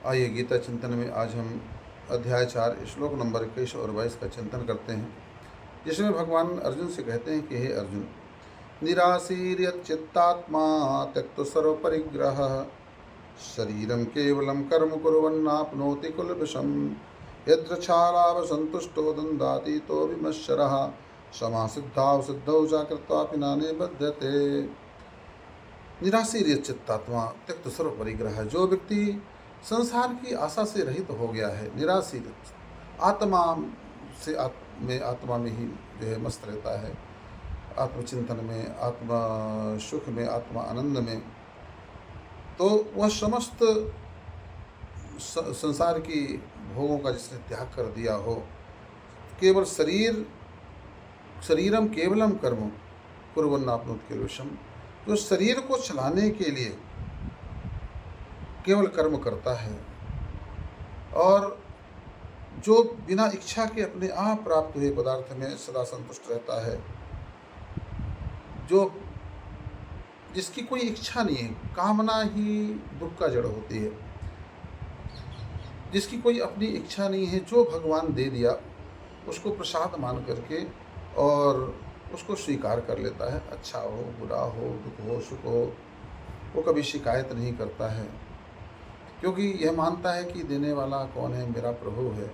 आइए गीता चिंतन में आज हम अध्याय 4 श्लोक नंबर 21 और 22 का चिंतन करते हैं, जिसमें भगवान अर्जुन से कहते हैं कि हे अर्जुन, निराशीर्यच्चित्तात्मा त्यक्तो सर्वपरिग्रह शरीरम केवलम कर्म कुर्वन्नाप्नोति कुलविषम यद्रच्छालाभ संतुष्टो दंदातीतो विमर्शरः समासिद्धाव सिद्धौ जाकृत्वापि नाने बध्यते। निराशीर्यच्चित्तात्मा त्यक्तो सर्वपरिग्रह, जो व्यक्ति संसार की आशा से रहित हो गया है, निराशीर आत्मा से आत्मा में ही जो है मस्त रहता है, आत्मचिंतन में, आत्मा सुख में, आत्मा आनंद में, तो वह समस्त संसार की भोगों का जिसने त्याग कर दिया हो, केवल शरीरम केवलम कर्म कुर्वन्नाप्नोति कुलविषम, जो शरीर को चलाने के लिए केवल कर्म करता है और जो बिना इच्छा के अपने आप प्राप्त हुए पदार्थ में सदा संतुष्ट रहता है, जो जिसकी कोई इच्छा नहीं है, कामना ही दुख का जड़ होती है, जिसकी कोई अपनी इच्छा नहीं है, जो भगवान दे दिया उसको प्रसाद मान करके और उसको स्वीकार कर लेता है, अच्छा हो बुरा हो, दुख हो सुख हो, वो कभी शिकायत नहीं करता है, क्योंकि यह मानता है कि देने वाला कौन है, मेरा प्रभु है।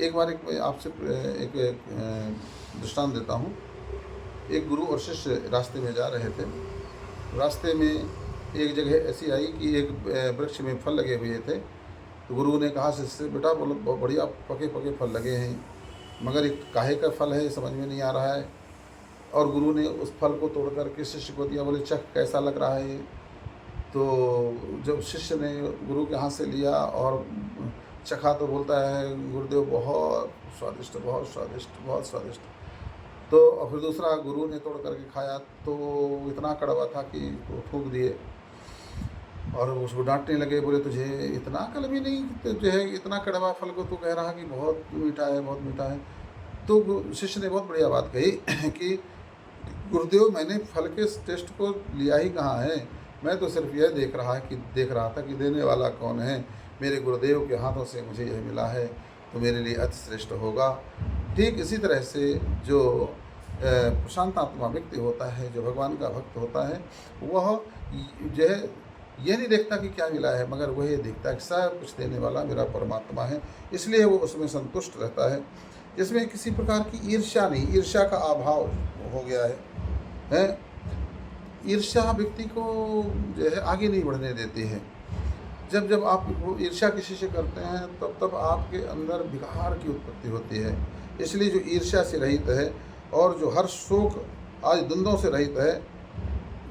एक बार आपसे एक दृष्टांत देता हूँ। एक गुरु और शिष्य रास्ते में जा रहे थे। रास्ते में एक जगह ऐसी आई कि एक वृक्ष में फल लगे हुए थे। तो गुरु ने कहा शिष्य से, बेटा बोलो बढ़िया पके पके फल लगे हैं, मगर एक काहे का फल है समझ में नहीं आ रहा है। और गुरु ने उस फल को तोड़ करके शिष्य को दिया, बोले चख कैसा लग रहा है। तो जब शिष्य ने गुरु के हाथ से लिया और चखा तो बोलता है, गुरुदेव बहुत स्वादिष्ट, बहुत स्वादिष्ट, बहुत स्वादिष्ट। तो और फिर दूसरा गुरु ने तोड़ करके खाया तो इतना कड़वा था कि वो थूक दिए और उसको डांटने लगे, बोले तुझे इतना अकल भी नहीं, जो है इतना कड़वा फल को तू कह रहा कि बहुत मीठा है, बहुत मीठा है। तो शिष्य ने बहुत बढ़िया बात कही कि गुरुदेव मैंने फल के टेस्ट को लिया ही कहाँ है, मैं तो सिर्फ यह देख रहा था कि देने वाला कौन है। मेरे गुरुदेव के हाथों से मुझे यह मिला है तो मेरे लिए अति श्रेष्ठ होगा। ठीक इसी तरह से जो प्रशांत आत्मा व्यक्ति होता है, जो भगवान का भक्त होता है, वह जो है यह नहीं देखता कि क्या मिला है, मगर वह ये देखता है कि सब कुछ देने वाला मेरा परमात्मा है, इसलिए वो उसमें संतुष्ट रहता है। इसमें किसी प्रकार की ईर्ष्या नहीं, ईर्ष्या का अभाव हो गया है। ईर्ष्या व्यक्ति को जो है आगे नहीं बढ़ने देती है। जब आप ईर्ष्या किसी से करते हैं तब आपके अंदर विकार की उत्पत्ति होती है। इसलिए जो ईर्ष्या से रहित है और जो हर शोक आज द्वंद्वों से रहित है,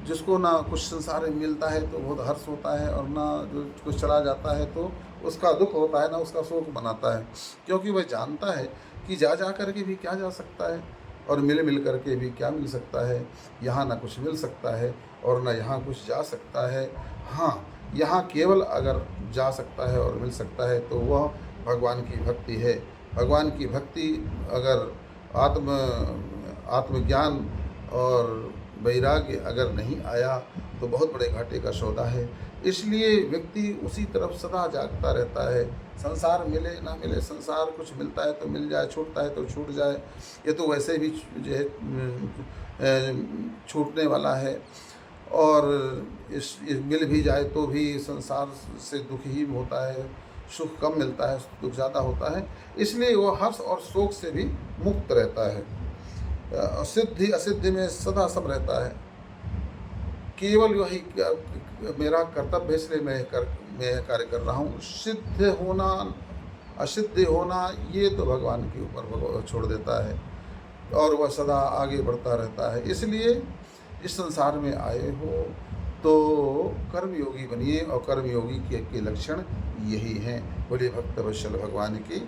जिसको ना कुछ संसार में मिलता है तो बहुत हर्ष होता है और ना जो कुछ चला जाता है तो उसका दुख होता है, ना उसका शोक मनाता है, क्योंकि वह जानता है कि जा कर के भी क्या जा सकता है और मिल कर के भी क्या मिल सकता है। यहाँ ना कुछ मिल सकता है और ना यहाँ कुछ जा सकता है। हाँ, यहाँ केवल अगर जा सकता है और मिल सकता है तो वह भगवान की भक्ति है। भगवान की भक्ति अगर आत्मज्ञान और वैराग्य अगर नहीं आया तो बहुत बड़े घाटे का सौदा है। इसलिए व्यक्ति उसी तरफ सदा जागता रहता है। संसार मिले ना मिले, संसार कुछ मिलता है तो मिल जाए, छूटता है तो छूट जाए, ये तो वैसे भी जो है छूटने वाला है। और इस मिल भी जाए तो भी संसार से दुख ही होता है, सुख कम मिलता है, दुख ज़्यादा होता है। इसलिए वो हर्ष और शोक से भी मुक्त रहता है। सिद्धि असिद्धि में सदा सम रहता है। केवल वही मेरा कर्तव्य, इसलिए मैं कार्य कर रहा हूँ। सिद्ध होना असिद्ध होना ये तो भगवान के ऊपर छोड़ देता है और वह सदा आगे बढ़ता रहता है। इसलिए इस संसार में आए हो तो कर्मयोगी बनिए और कर्मयोगी के लक्षण यही हैं। बोलिए भक्त वत्सल भगवान की।